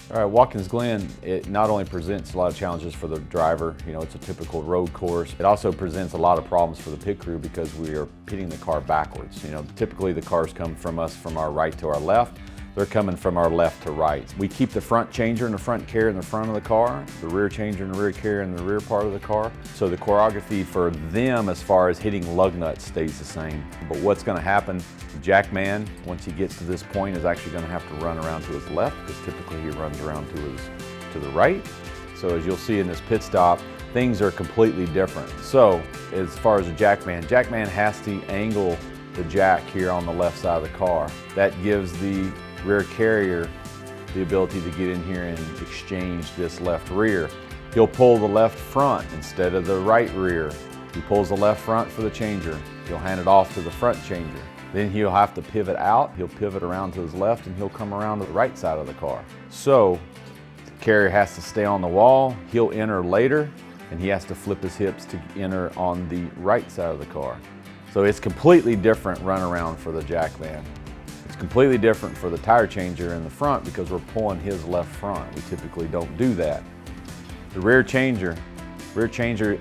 All right, Watkins Glen, it not only presents a lot of challenges for the driver, you know, it's a typical road course. It also presents a lot of problems for the pit crew because we are pitting the car backwards. You know, typically the cars come from us from our right to our left. They're coming from our left to right. We keep the front changer and the front carrier in the front of the car, the rear changer and the rear carrier in the rear part of the car. So the choreography for them as far as hitting lug nuts stays the same. But what's going to happen, the jack man, once he gets to this point, is actually going to have to run around to his left because typically he runs around to the right. So as you'll see in this pit stop, things are completely different. So as far as the jack man has to angle the jack here on the left side of the car. That gives the rear carrier the ability to get in here and exchange this left rear. He'll pull the left front instead of the right rear. He pulls the left front for the changer. He'll hand it off to the front changer. Then he'll have to pivot out. He'll pivot around to his left and he'll come around to the right side of the car. So the carrier has to stay on the wall. He'll enter later and he has to flip his hips to enter on the right side of the car. So it's completely different runaround for the jack man. It's completely different for the tire changer in the front because we're pulling his left front. We typically don't do that. The rear changer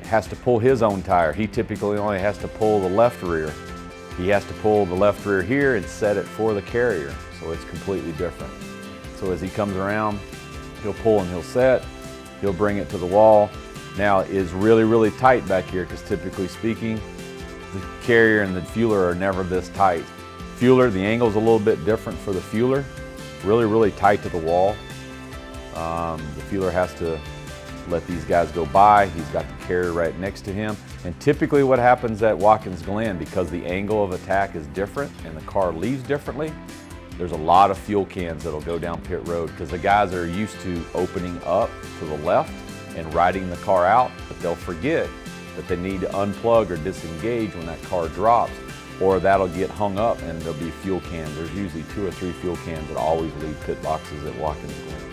has to pull his own tire. He typically only has to pull the left rear. He has to pull the left rear here and set it for the carrier. So it's completely different. So as he comes around, he'll pull and he'll set. He'll bring it to the wall. Now it is really, really tight back here because typically speaking, the carrier and the fueler are never this tight. Fueler, the angle's a little bit different for the fueler. Really, really tight to the wall. The fueler has to let these guys go by. He's got the carrier right next to him. And typically what happens at Watkins Glen, because the angle of attack is different and the car leaves differently, there's a lot of fuel cans that'll go down pit road because the guys are used to opening up to the left and riding the car out, but they'll forget that they need to unplug or disengage when that car drops, or that'll get hung up and there'll be fuel cans. There's usually 2 or 3 fuel cans that always leave pit boxes at Watkins Glen.